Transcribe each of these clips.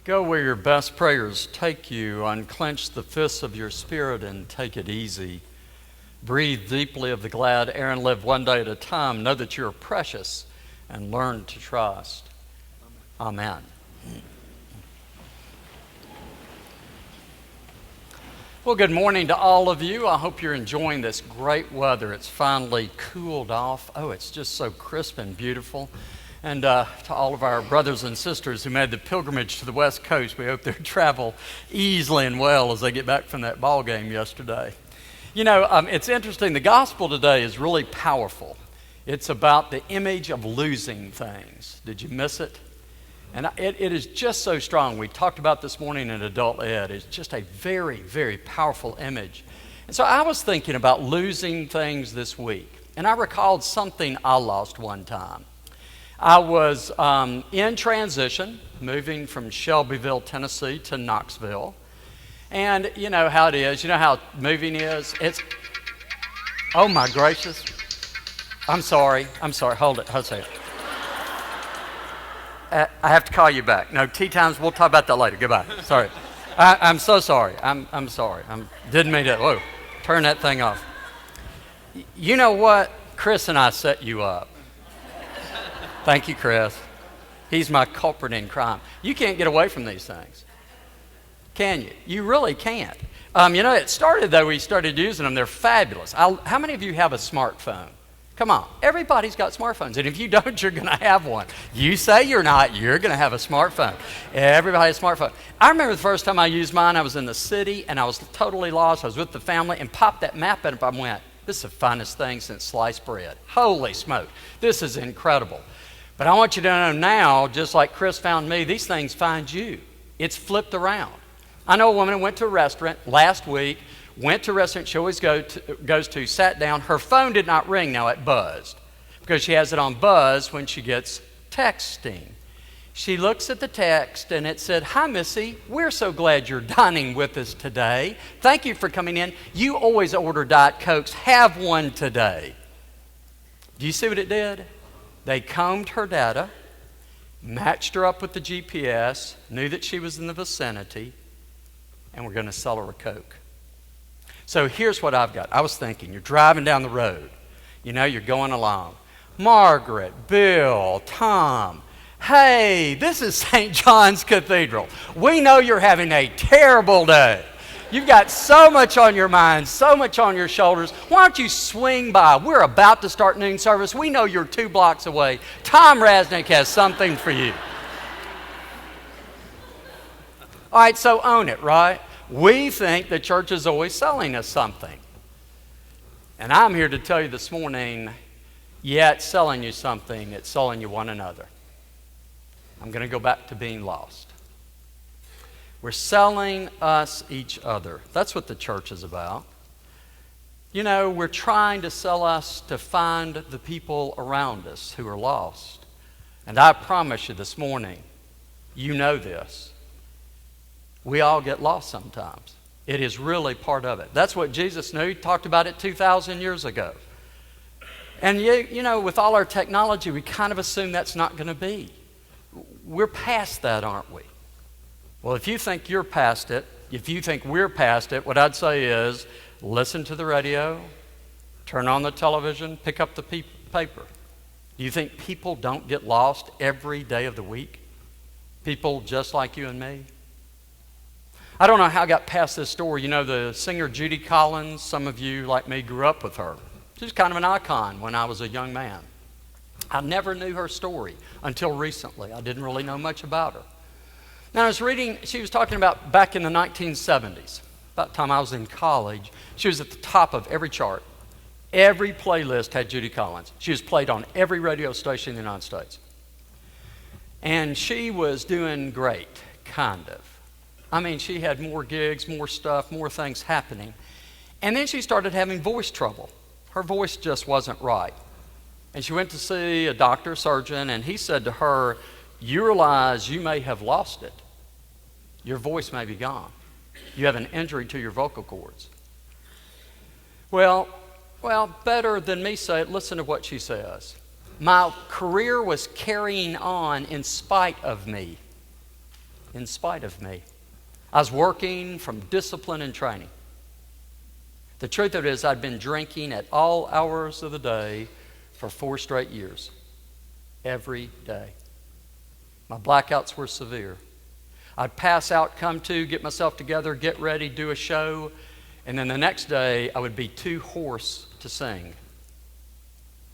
Go where your best prayers take you. Unclench the fists of your spirit and take it easy. Breathe deeply of the glad air and live one day at a time. Know that you are precious and learn to trust. Amen. Well, good morning to all of you. I hope you're enjoying this great weather. It's finally cooled off. Oh, it's just so crisp and beautiful. And to all of our brothers and sisters who made the pilgrimage to the West Coast, we hope they travel easily and well as they get back from that ball game yesterday. You know, it's interesting. The gospel today is really powerful. It's about the image of losing things. Did you miss it? And it is just so strong. We talked about this morning in adult ed. It's just a very, very powerful image. And so I was thinking about losing things this week. And I recalled something I lost one time. I was in transition, moving from Shelbyville, Tennessee to Knoxville. And you know how it is. You know how moving is? Oh my gracious. I'm sorry. Hold it. Hold it. I have to call you back. No, tea times, we'll talk about that later. Goodbye. Sorry. I'm so sorry. I'm sorry. Didn't mean to. Whoa. Turn that thing off. You know what? Chris and I set you up. Thank you, Chris. He's my culprit in crime. You can't get away from these things, can you? You really can't. You know, it started, though, we started using them. They're fabulous. How many of you have a smartphone? Come on. Everybody's got smartphones. And if you don't, you're going to have one. You say you're not, you're going to have a smartphone. Everybody has a smartphone. I remember the first time I used mine, I was in the city, and I was totally lost. I was with the family, and popped that map up and went, this is the finest thing since sliced bread. Holy smoke. This is incredible. But I want you to know now, just like Chris found me, these things find you. It's flipped around. I know a woman who went to a restaurant last week, went to a restaurant she always goes to, sat down. Her phone did not ring. Now it buzzed because she has it on buzz when she gets texting. She looks at the text and it said, "Hi, Missy. We're so glad you're dining with us today. Thank you for coming in. You always order Diet Cokes. Have one today." Do you see what it did? They combed her data, matched her up with the GPS, knew that she was in the vicinity, and were going to sell her a Coke. So here's what I've got. I was thinking, you're driving down the road. You know, you're going along. Margaret, Bill, Tom, hey, this is St. John's Cathedral. We know you're having a terrible day. You've got so much on your mind, so much on your shoulders. Why don't you swing by? We're about to start noon service. We know you're 2 blocks away. Tom Rasnick has something for you. All right, so own it, right? We think the church is always selling us something. And I'm here to tell you this morning, yeah, it's selling you something. It's selling you one another. I'm going to go back to being lost. We're selling us each other. That's what the church is about. You know, we're trying to sell us to find the people around us who are lost. And I promise you this morning, you know this. We all get lost sometimes. It is really part of it. That's what Jesus knew. He talked about it 2,000 years ago. And you know, with all our technology, we kind of assume that's not going to be. We're past that, aren't we? Well, if you think you're past it, if you think we're past it, what I'd say is listen to the radio, turn on the television, pick up the paper. Do you think people don't get lost every day of the week? People just like you and me? I don't know how I got past this story. You know, the singer Judy Collins, some of you, like me, grew up with her. She was kind of an icon when I was a young man. I never knew her story until recently. I didn't really know much about her. Now, I was reading, she was talking about back in the 1970s, about the time I was in college. She was at the top of every chart. Every playlist had Judy Collins. She was played on every radio station in the United States. And she was doing great, kind of. I mean, she had more gigs, more stuff, more things happening. And then she started having voice trouble. Her voice just wasn't right. And she went to see a doctor, surgeon, and he said to her, "You realize you may have lost it. Your voice may be gone. You have an injury to your vocal cords." Well, better than me say it, listen to what she says. "My career was carrying on in spite of me. in spite of me. I was working from discipline and training. The truth of it is I'd been drinking at all hours of the day for 4 straight years. Every day. My blackouts were severe. I'd pass out, come to, get myself together, get ready, do a show, and then the next day I would be too hoarse to sing.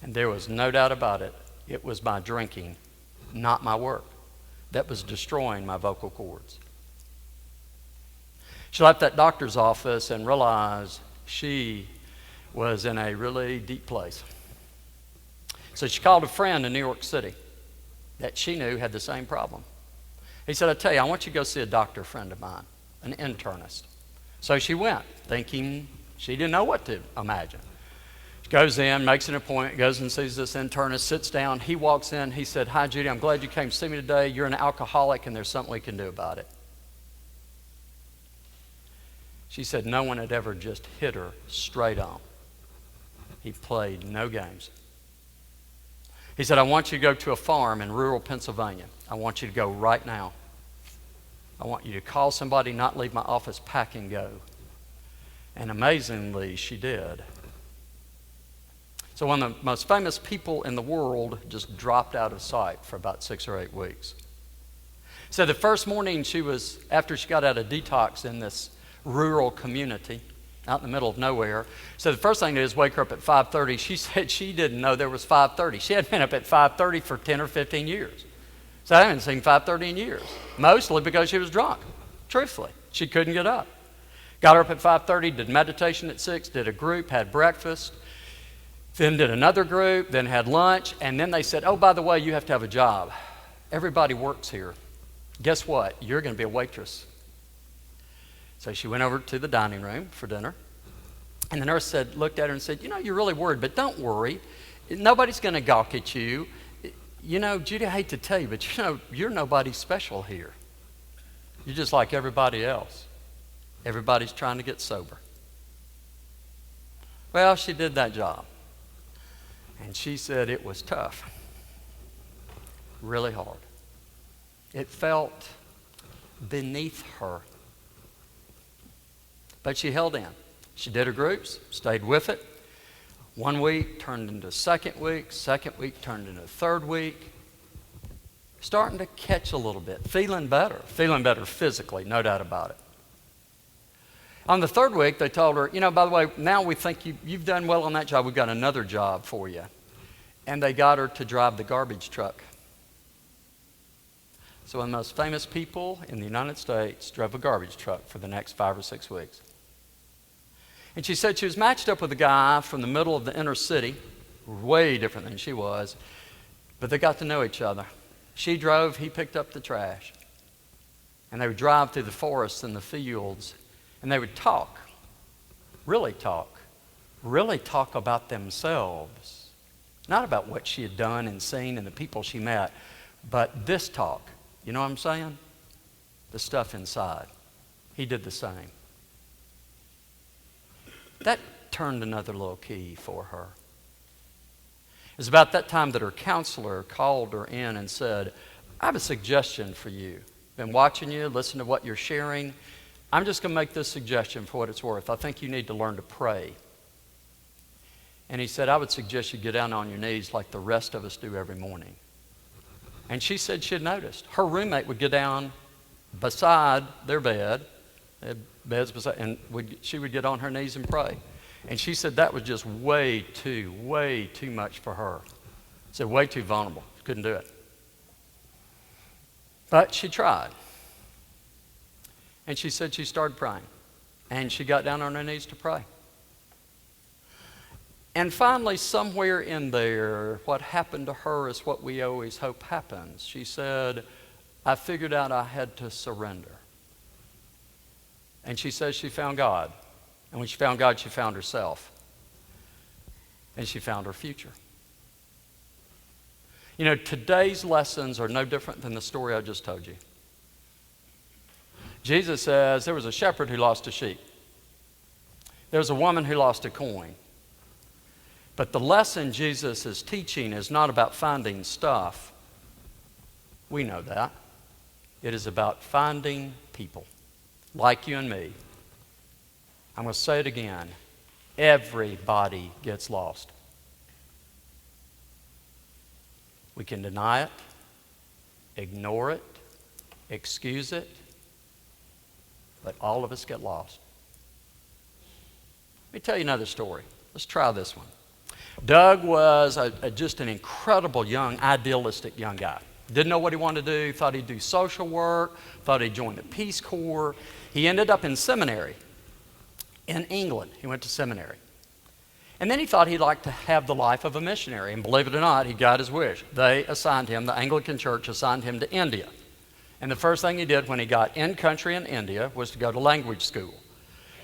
And there was no doubt about it. It was my drinking, not my work, that was destroying my vocal cords. She left that doctor's office and realized she was in a really deep place. So she called a friend in New York City that she knew had the same problem. He said, I tell you, I want you to go see a doctor friend of mine, an internist. So she went, thinking she didn't know what to imagine. She goes in, makes an appointment, goes and sees this internist, sits down. He walks in. He said, hi, Judy, I'm glad you came to see me today. You're an alcoholic, and there's something we can do about it. She said no one had ever just hit her straight on. He played no games. He said, I want you to go to a farm in rural Pennsylvania. I want you to go right now. I want you to call somebody, not leave my office, pack and go. And amazingly, she did. So one of the most famous people in the world just dropped out of sight for about 6 or 8 weeks. So the first morning after she got out of detox in this rural community, out in the middle of nowhere. So the first thing is wake her up at 5:30. She said she didn't know there was 5:30. She had been up at 5:30 for 10 or 15 years. So I haven't seen 5:30 in years, mostly because she was drunk, truthfully. She couldn't get up. Got her up at 5:30, did meditation at 6, did a group, had breakfast, then did another group, then had lunch, and then they said, oh, by the way, you have to have a job. Everybody works here. Guess what? You're going to be a waitress. So she went over to the dining room for dinner, and the nurse looked at her and said, you know, you're really worried, but don't worry. Nobody's going to gawk at you. You know, Judy, I hate to tell you, but you know, you're nobody special here. You're just like everybody else. Everybody's trying to get sober. Well, she did that job, and she said it was tough, really hard. It felt beneath her. But she held in. She did her groups, stayed with it. 1 week turned into second week turned into third week. Starting to catch a little bit, feeling better physically, no doubt about it. On the third week, they told her, you know, by the way, now we think you've done well on that job. We've got another job for you. And they got her to drive the garbage truck. So one of the most famous people in the United States drove a garbage truck for the next 5 or 6 weeks. And she said she was matched up with a guy from the middle of the inner city, way different than she was, but they got to know each other. She drove, he picked up the trash. And they would drive through the forests and the fields, and they would talk about themselves. Not about what she had done and seen and the people she met, but this talk. You know what I'm saying? The stuff inside. He did the same. That turned another little key for her. It was about that time that her counselor called her in and said, I have a suggestion for you. Been watching you, listen to what you're sharing. I'm just going to make this suggestion for what it's worth. I think you need to learn to pray. And he said, I would suggest you get down on your knees like the rest of us do every morning. And she said she had noticed. Her roommate would get down beside their bed, they had beds beside, and she would get on her knees and pray. And she said that was just way too much for her. Said way too vulnerable. Couldn't do it. But she tried. And she said she started praying. And she got down on her knees to pray. And finally, somewhere in there, what happened to her is what we always hope happens. She said, I figured out I had to surrender. And she says she found God. And when she found God, she found herself. And she found her future. You know, today's lessons are no different than the story I just told you. Jesus says there was a shepherd who lost a sheep. There was a woman who lost a coin. But the lesson Jesus is teaching is not about finding stuff. We know that. It is about finding people like you and me. I'm going to say it again. Everybody gets lost. We can deny it, ignore it, excuse it, but all of us get lost. Let me tell you another story. Let's try this one. Doug was just an incredible young, idealistic young guy. Didn't know what he wanted to do, thought he'd do social work, thought he'd join the Peace Corps. He ended up in seminary in England. He went to seminary. And then he thought he'd like to have the life of a missionary. And believe it or not, he got his wish. They assigned him, the Anglican Church assigned him to India. And the first thing he did when he got in country in India was to go to language school.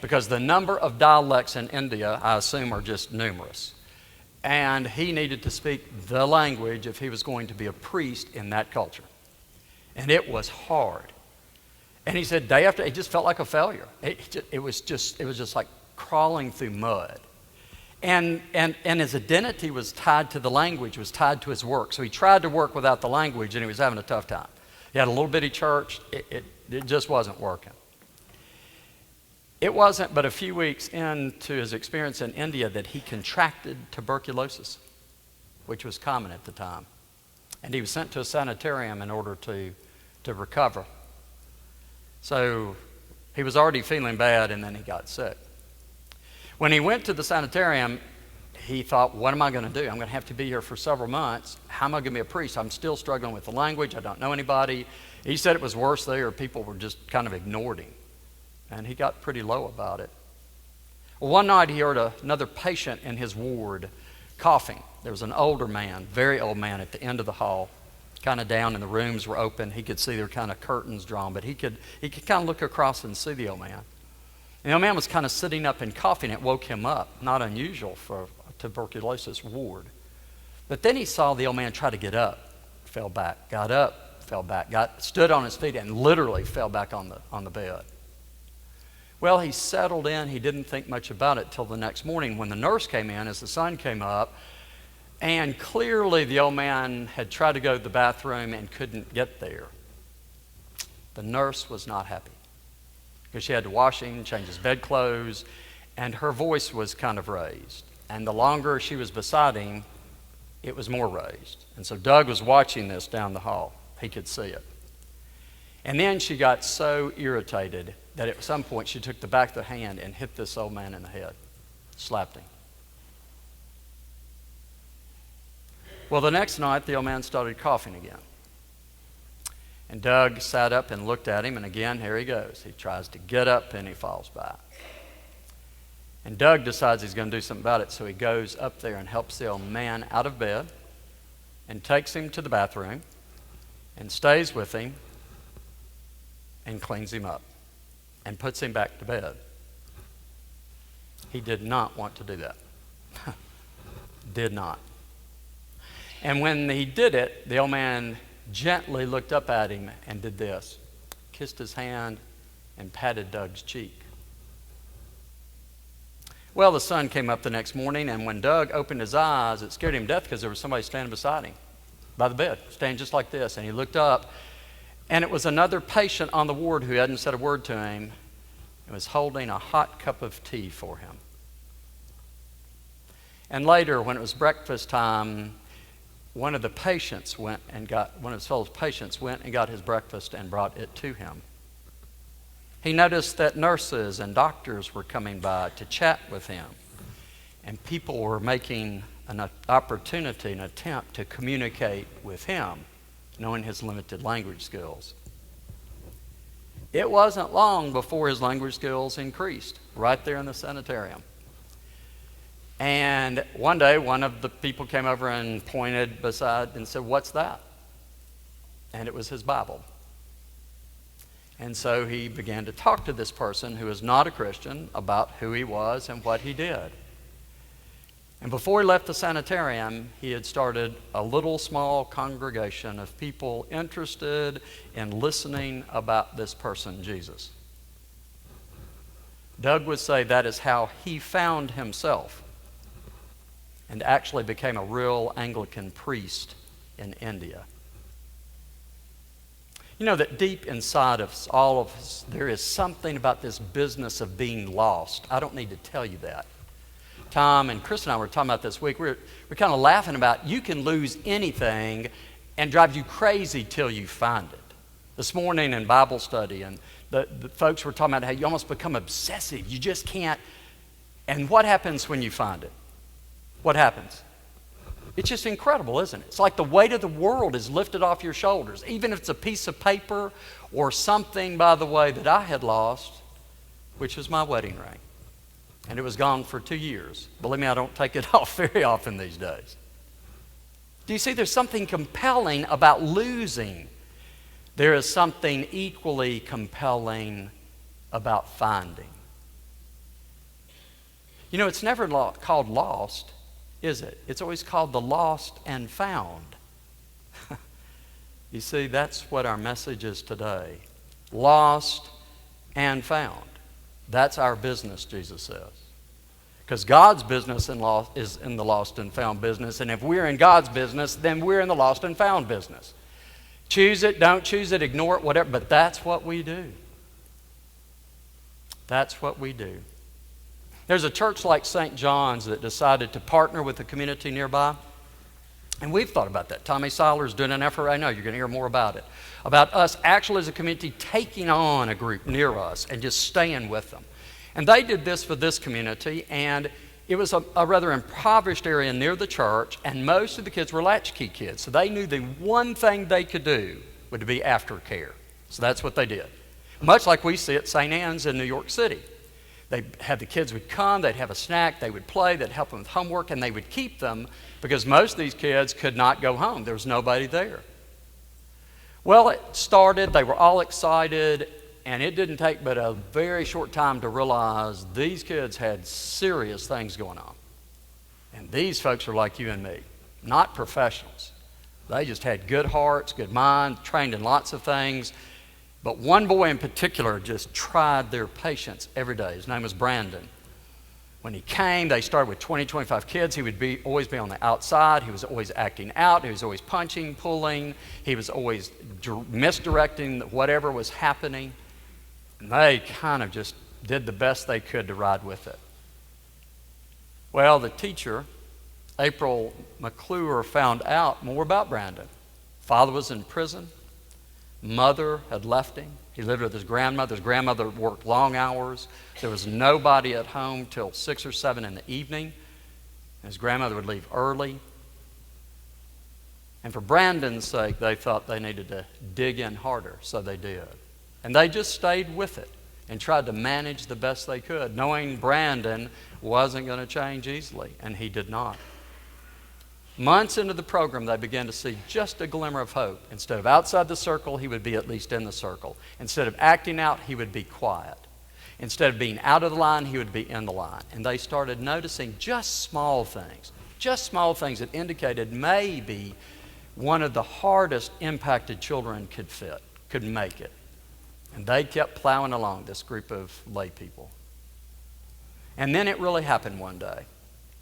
Because the number of dialects in India, I assume, are just numerous. And he needed to speak the language if he was going to be a priest in that culture. And it was hard. And he said day after, it just felt like a failure. It was just like crawling through mud. And his identity was tied to the language, was tied to his work. So he tried to work without the language, and he was having a tough time. He had a little bitty church. It just wasn't working. It wasn't but a few weeks into his experience in India that he contracted tuberculosis, which was common at the time. And he was sent to a sanitarium in order to recover. So he was already feeling bad, and then he got sick. When he went to the sanitarium, he thought, what am I going to do? I'm going to have to be here for several months. How am I going to be a priest? I'm still struggling with the language. I don't know anybody. He said it was worse there. People were just kind of ignored him. And he got pretty low about it. Well, one night he heard another patient in his ward coughing. There was an older man, very old man, at the end of the hall, kind of down, and the rooms were open. He could see there were kind of curtains drawn, but he could kind of look across and see the old man. And the old man was kind of sitting up and coughing. It woke him up. Not unusual for a tuberculosis ward. But then he saw the old man try to get up, fell back, got up, fell back, stood on his feet, and literally fell back on the bed. Well, he settled in. He didn't think much about it till the next morning when the nurse came in as the sun came up. And clearly the old man had tried to go to the bathroom and couldn't get there. The nurse was not happy because she had to wash him, change his bedclothes, and her voice was kind of raised. And the longer she was beside him, it was more raised. And so Doug was watching this down the hall. He could see it. And then she got so irritated that at some point she took the back of the hand and hit this old man in the head, slapped him. Well, the next night, the old man started coughing again. And Doug sat up and looked at him, and again, here he goes. He tries to get up, and he falls back. And Doug decides he's going to do something about it, so he goes up there and helps the old man out of bed and takes him to the bathroom and stays with him and cleans him up and puts him back to bed. He did not want to do that. Did not. And when he did it, the old man gently looked up at him and did this, kissed his hand and patted Doug's cheek. Well, the sun came up the next morning, and when Doug opened his eyes, it scared him to death because there was somebody standing beside him by the bed, standing just like this. And he looked up, and it was another patient on the ward who hadn't said a word to him and was holding a hot cup of tea for him. And later, when it was breakfast time, one of his fellow patients went and got his breakfast and brought it to him. He noticed that nurses and doctors were coming by to chat with him, and people were making an opportunity, an attempt to communicate with him, knowing his limited language skills. It wasn't long before his language skills increased, right there in the sanitarium. And one day, one of the people came over and pointed beside and said, "What's that?" And it was his Bible. And so he began to talk to this person who is not a Christian about who he was and what he did. And before he left the sanitarium, he had started a little small congregation of people interested in listening about this person, Jesus. Doug would say that is how he found himself and actually became a real Anglican priest in India. You know that deep inside of us, all of us, there is something about this business of being lost. I don't need to tell you that. Tom and Chris and I were talking about this week. We're kind of laughing about you can lose anything and drive you crazy till you find it. This morning in Bible study, and the folks were talking about how you almost become obsessive. You just can't. And what happens when you find it? What happens? It's just incredible, isn't it? It's like the weight of the world is lifted off your shoulders, even if it's a piece of paper or something, by the way, that I had lost, which was my wedding ring. And it was gone for 2 years. Believe me, I don't take it off very often these days. Do you see there's something compelling about losing? There is something equally compelling about finding. You know, it's never called lost, is it? It's always called the lost and found. You see, that's what our message is today. Lost and found. That's our business, Jesus says. Because God's business is in the lost and found business. And if we're in God's business, then we're in the lost and found business. Choose it, don't choose it, ignore it, whatever. But that's what we do. That's what we do. There's a church like St. John's that decided to partner with the community nearby. And we've thought about that. Tommy Seiler's doing an effort right now. You're going to hear more about it. About us actually as a community taking on a group near us and just staying with them. And they did this for this community, and it was a rather impoverished area near the church, and most of the kids were latchkey kids. So they knew the one thing they could do would be aftercare. So that's what they did. Much like we see at St. Anne's in New York City. They had the kids would come, they'd have a snack, they would play, they'd help them with homework, and they would keep them because most of these kids could not go home. There was nobody there. Well, it started, they were all excited, and it didn't take but a very short time to realize these kids had serious things going on. And these folks are like you and me, not professionals. They just had good hearts, good minds, trained in lots of things. But one boy in particular just tried their patience every day. His name was Brandon. When he came, they started with 20, 25 kids. He would always be on the outside. He was always acting out. He was always punching, pulling. He was always misdirecting whatever was happening. And they kind of just did the best they could to ride with it. Well, the teacher, April McClure, found out more about Brandon. Father was in prison. Mother had left him. He lived with his grandmother. His grandmother worked long hours. There was nobody at home till 6 or 7 in the evening. His grandmother would leave early. And for Brandon's sake, they thought they needed to dig in harder, so they did. And they just stayed with it and tried to manage the best they could, knowing Brandon wasn't going to change easily, and he did not. Months into the program, they began to see just a glimmer of hope. Instead of outside the circle, he would be at least in the circle. Instead of acting out, he would be quiet. Instead of being out of the line, he would be in the line. And they started noticing just small things that indicated maybe one of the hardest impacted children could make it. And they kept plowing along, this group of lay people. And then it really happened one day.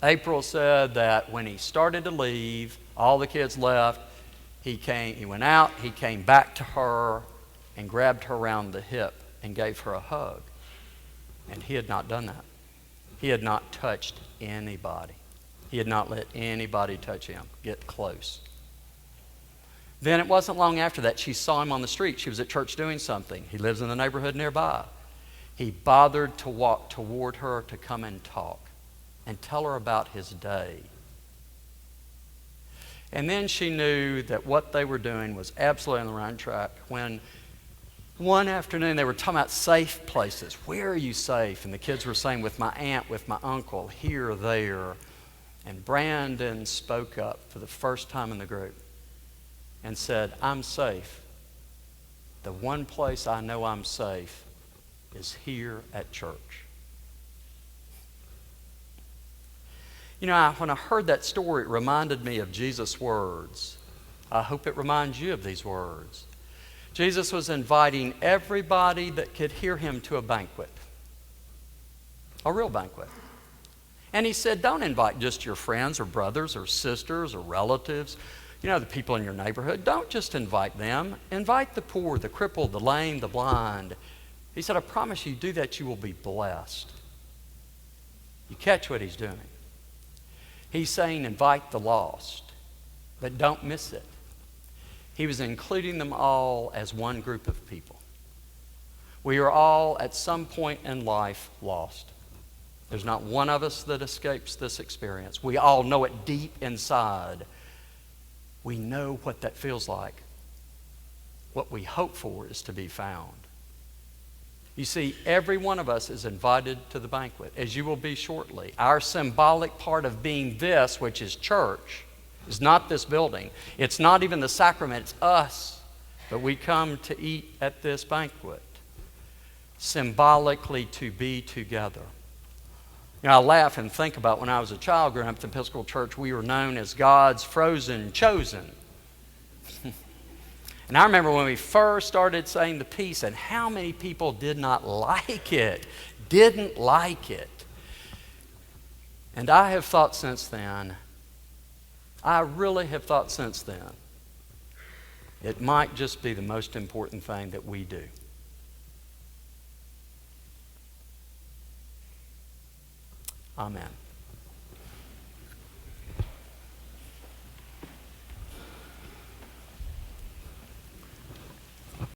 April said that when he started to leave, all the kids left, he went out, he came back to her and grabbed her around the hip and gave her a hug. And he had not done that. He had not touched anybody. He had not let anybody touch him, get close. Then it wasn't long after that she saw him on the street. She was at church doing something. He lives in the neighborhood nearby. He bothered to walk toward her to come and talk and tell her about his day. And then she knew that what they were doing was absolutely on the right track. When one afternoon they were talking about safe places. Where are you safe? And the kids were saying, with my aunt, with my uncle, here or there. And Brandon spoke up for the first time in the group and said, I'm safe. The one place I know I'm safe is here at church. You know, when I heard that story, it reminded me of Jesus' words. I hope it reminds you of these words. Jesus was inviting everybody that could hear him to a banquet, a real banquet. And he said, don't invite just your friends or brothers or sisters or relatives. You know, the people in your neighborhood, don't just invite them. Invite the poor, the crippled, the lame, the blind. He said, I promise you, do that, you will be blessed. You catch what he's doing. He's saying invite the lost, but don't miss it. He was including them all as one group of people. We are all at some point in life lost. There's not one of us that escapes this experience. We all know it deep inside. We know what that feels like. What we hope for is to be found. You see, every one of us is invited to the banquet, as you will be shortly. Our symbolic part of being this, which is church, is not this building. It's not even the sacrament, it's us. But we come to eat at this banquet, symbolically to be together. You know, I laugh and think about when I was a child growing up at the Episcopal Church, we were known as God's frozen chosen. And I remember when we first started saying the peace, and how many people did not like it, didn't like it. And I have thought since then, I really have thought since then, it might just be the most important thing that we do. Amen.